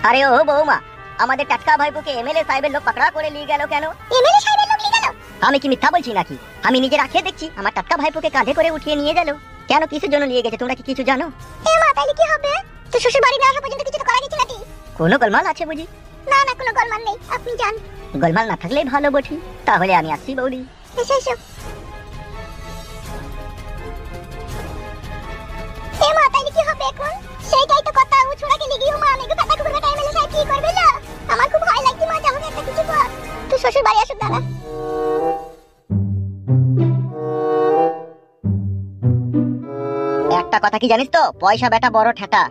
আরে ও বৌমা, আমাদের টাটকা ভাইপোকে এমএলএ সাহেবের লোক পাকড়া করে নিয়ে গেল কেন? এমএলএ সাহেবের লোক নিয়ে গেল? আমি কি মিথ্যা বলছি নাকি? আমি নিজে রাখে দেখছি আমার টাটকা ভাইপোকে কাঁধে করে উঠিয়ে নিয়ে গেল। কেন, কিসের জন্য নিয়ে গেছে তোমরা কি কিছু জানো? এ মা, তাইলে কি হবে? তো শ্বশুর বাড়ি না আসা পর্যন্ত কিছু তো করা গেছে নাকি? কোনো গোলমাল আছে বুঝি? না না, কোনো গোলমাল নেই, আপনি যান। গোলমাল না থাকলেই ভালো বটি। তাহলে আমি আসছি বৌদি। এসো এসো। এ মা, তাইলে কি হবে এখন? সেইটাই তো কথা, ও ছোড়াকে লিগিও মা আমি কথা কুকুর বেটা এমএলএ সাহেব কি করবে না? আমার খুব ভয় লাগছে মা, আমাকে একটা কিছু বল। তুই শ্বশুর বাড়ি আসুক দাঁড়া। একটা কথা কি জানিস তো, পয়সা বেটা বড় ঠেটা।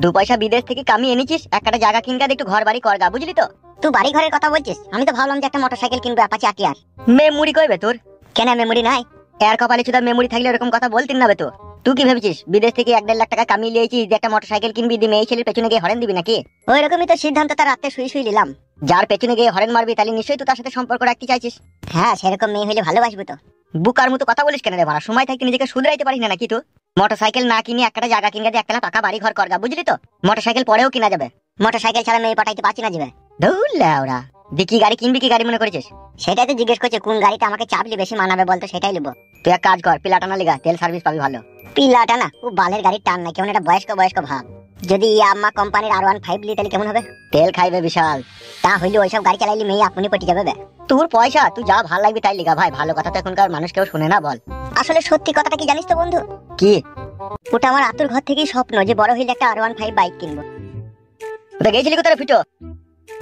2 পয়সা বিদেশ থেকে কামিয়ে এনেছিস, একটা জায়গা কিনগা একটু ঘর বাড়ি করগা, বুঝলি তো? তুই বাড়ি ঘরের কথা বলছিস, আমি তো ভাবলাম যে একটা মোটরসাইকেল কিনবো, অ্যাপাচি আটিয়ার। মেমোরি কইবে তোর? কেন মেমোরি নাই? এর কপালে শুধু মেমোরি থাকলে এরকম কথা বলতিন না বে তো। তুই কি ভেবেছিস বিদেশ থেকে 1.5 লাখ টাকা কামিয়ে লিয়েছিস যে একটা মোটরসাইকেল কিনবি, দিয়ে মেয়ে ছেলের পেছনে গিয়ে হরেন দিবি নাকি? ওই রকমই তো সিদ্ধান্ত তার রাতে শুই শুই নিলাম। যার পেছনে গিয়ে হরেন মারবি তাহলে নিশ্চয়ই তুই তার সাথে সম্পর্ক রাখতে চাইছিস। হ্যাঁ, সেরকম মেয়ে হইলে ভালোবাসবো তো। বুকার মতো কথা বলিস কেন রে মারা? সময় থাকতে নিজেকে শুধরাইতে পারিস না নাকি তুই? মোটরসাইকেল না কিনে একটা জায়গা কিনগা দিয়ে একটা পাকা বাড়ি ঘর করগা, বুঝলি তো? মোটরসাইকেল পরেও কিনা যাবে। মোটরসাইকেল ছাড়া মেয়ে পাঠাইতে পারছি না যাবে। ধুর লেওড়া, দেখি গাড়ি কিনবি কি গাড়ি মনে করেছিস? সেটাই তো জিজ্ঞেস করছে, কোন গাড়িটা আমাকে চাপলি বেশি মানাবে বলতো, সেটাই নেবো। তুই এক কাজ কর, পিলাটানা লিগা, তেল সার্ভিস পাবি ভালো। পিলাটা না, ও বালের গাড়ির টান না, কেমন একটা বয়স্ক বয়স্ক ভাব। যদি ইয়াম্মা কোম্পানির R15 লি তাহলে কেমন হবে? তেল খাইবে বিশাল। তা হইলে ওইসব গাড়ি চালাইলে মেয়ে আপনি পটি যাবে বে। তোর পয়সা, তুই যা ভাল লাগবে তাই লিগা ভাই, ভালো কথা তো এখনকার মানুষ কেউ শুনে না, বল। আসলে সত্যি কথাটা কি জানিস তো বন্ধু? কি? ওটা আমার আতুর ঘর থেকেই স্বপ্ন যে বড় হইলে একটা R15 বাইক কিনবো। ওটা গেছিলি কোথায় ফিটো?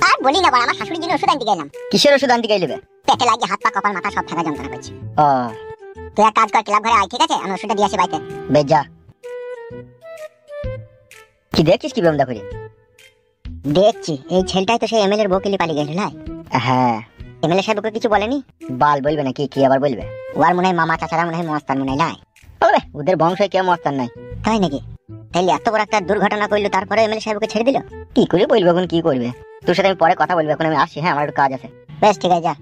আর বলি না, আমার শাশুড়ির জন্য ওষুধ আনতে গেলাম। কিসের ওষুধ আনতে গেলিবে? পেটে লাগে, হাত পা কপাল মাথা সব থাকা যন্ত্রণা করছে। ও তুই এক কাজ কর, ক্লাব ঘরে আয়, ঠিক আছে? আমি ওষুধটা দিয়ে আসি বাইতে। বেজা। কি দেখছিস কি বেমদা করে? দেখছি এই ছেলেটাই তো সেই এমএলএ এর বউকে পালিয়ে গেল না? হ্যাঁ। এমএলএ সাহেব ওকে কিছু বলেনি? বাল বলবে নাকি? কি আবার বলবে? ওর মনে হয় মামা চাচারা মনে হয় মস্তান মনে হয় নাই। ওরে ওদের বংশে কেউ মস্তান নাই। তাই নাকি? তাইলে এত বড় একটা দুর্ঘটনা করলো, তারপরে এমএলএ সাহেব ওকে ছেড়ে দিল? কি করে বলবে এখন, কি করবে? তোর সাথে আমি পরে কথা বলবো, এখন আমি আসছি। হ্যাঁ, আমার একটু কাজ আছে। বেশ ঠিক আছে, যা।